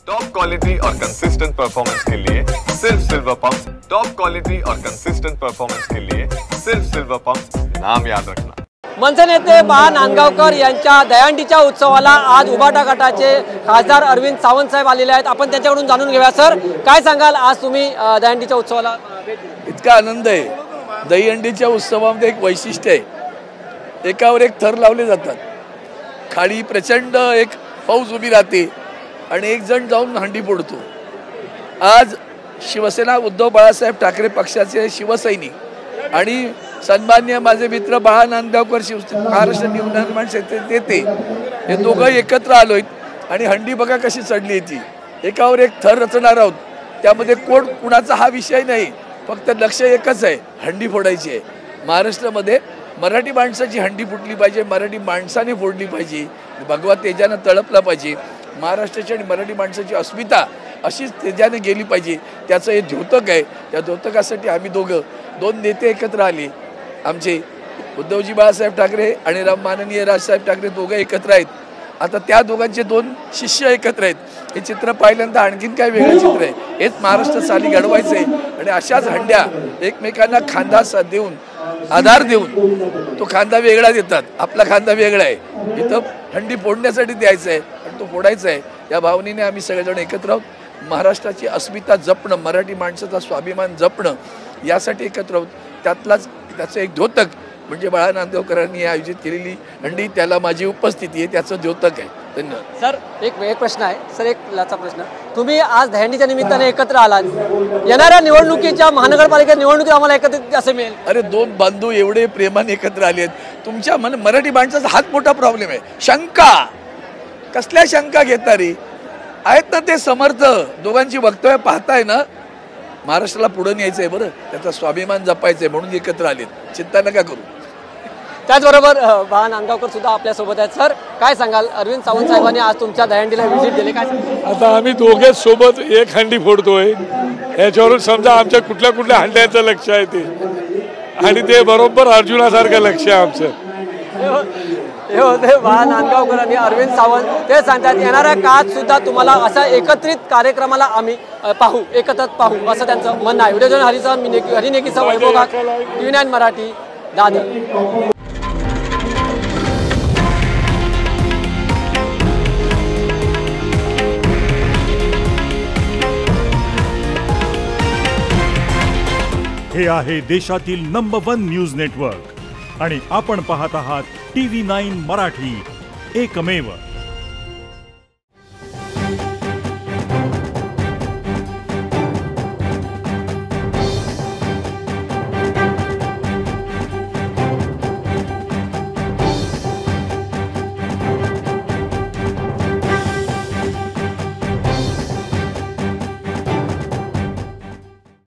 Top quality और consistent performance के लिए सिर्फ सिल्वर पंप्स। टॉप क्वालिटी और कंसिस्टेंट परफॉर्मेंस के लिए सिर्फ सिल्वर पंप्स, नाम याद रखना। मनसे नेते बा नांदगावकर यांच्या दहीहंडीच्या उत्सवाला आज उभाटा गटाचे खासदार अरविंद सावंत साहेब आलेले आहेत। आपण त्यांच्याकडून जाणून घेऊया। सर, काय सांगाल, आज तुम्ही दहीहंडीच्या उत्सवाला भेट दिली? इतका आनंद आहे। दहीहंडीच्या उत्सवामध्ये एक वैशिष्ट्य आहे, एकावर एक थर लावले जातात। खाली प्रचंड एक फौज उभी राहते आणि एक जण जाऊन हंडी फोडतो। आज शिवसेना उद्धव बाळासाहेब ठाकरे पक्षाचे शिवसैनिक आणि सन्माननीय माझे मित्र बाळा नांदगावकर महाराष्ट्र निर्माण नेते हे दोघं एकत्र आलोत आणि हंडी बघा कशी चढली ती। एकावर एक थर रचणार आहोत। त्यामध्ये कोण कुणाचा हा विषय नाही, फक्त लक्ष एकच आहे, हंडी फोडायची आहे। महाराष्ट्रामध्ये मराठी माणसाची हंडी फुटली पाहिजे, मराठी माणसाने फोडली पाहिजे, भगवा तेजानं तळपला पाहिजे। महाराष्ट्राची आणि मराठी माणसाची अस्मिता अशीच तेजाने गेली पाहिजे, त्याचं हे द्योतक आहे। त्या द्योतकासाठी आम्ही दोन नेते एकत्र आले। आमचे उद्धवजी बाळासाहेब ठाकरे आणि माननीय राजसाहेब ठाकरे दोघं एकत्र आहेत। आता त्या दोघांचे दोन शिष्य एकत्र आहेत। हे चित्र पाहिल्यानंतर आणखीन काय वेगळं चित्र आहे, हेच महाराष्ट्र साली घडवायचं आहे। आणि अशाच हंड्या एकमेकांना खांदा देऊन, आधार देऊन, तो खांदा वेगळा देतात, आपला खांदा वेगळा आहे। इथं हंडी फोडण्यासाठी द्यायचं आहे आणि तो फोडायचा आहे। या भावनेने आम्ही सगळेजण एकत्र आहोत। महाराष्ट्राची अस्मिता जपणं, मराठी माणसाचा स्वाभिमान जपणं यासाठी एकत्र आहोत। त्याचं एक द्योतक म्हणजे बाळा नांदगावकरांनी आयोजित केलेली हंडी, त्याला माझी उपस्थिती आहे, त्याचं द्योतक आहे। धन्यवाद। सर, एक प्रश्न आहे सर, एक लाचा प्रश्न। तुम्ही आज दहीहंडीच्या निमित्ताने एकत्र आलात, येणाऱ्या निवडणुकीच्या महानगरपालिका निवडणुकीत आम्हाला एकत्रित असं मिळेल? अरे, दोन बांधव एवढे प्रेमाने एकत्र आले आहेत। तुमच्या मराठी माणसाचा हाच मोठा प्रॉब्लेम आहे, शंका। कसल्या शंका घेता रे? आहेत ना ते समर्थ, दोघांची वक्तव्य पाहताय ना। महाराष्ट्राला पुढे न्यायचं आहे, बरं, त्याचा स्वाभिमान जपायचं आहे, म्हणून एकत्र आलेत, चिंता नका करू। त्याचबरोबर बाळा नांदगावकर सुद्धा आपल्या सोबत आहेत। सर, काय सांगाल, अरविंद सावंत साहेबांनी आज तुमच्या दहीहंडीला व्हिजिट दिली, काय सांगाल? आता आम्ही दोघे सोबत एक हंडी फोडतोय, याच्यावरून समजा आमच्या कुठल्या कुठल्या हंड्याचं लक्ष आहे ते, आणि ते बरोबर अर्जुनासारखं लक्ष आहे आमचं। हे होते बाळा नांदगावकर आणि अरविंद सावंत। ते सांगतात येणाऱ्या काळात सुद्धा तुम्हाला असा एकत्रित कार्यक्रमाला आम्ही एकत्र पाहू, असं त्यांचं म्हणणं आहे। व्हिडिओ जर्नलिस्ट हरिनेकीचा वैभव काक, TV9 मराठी, दादर। हे आहे देशातील नंबर 1 न्यूज नेटवर्क आणि आपण पाहत आहात TV9 मराठी, एकमेव।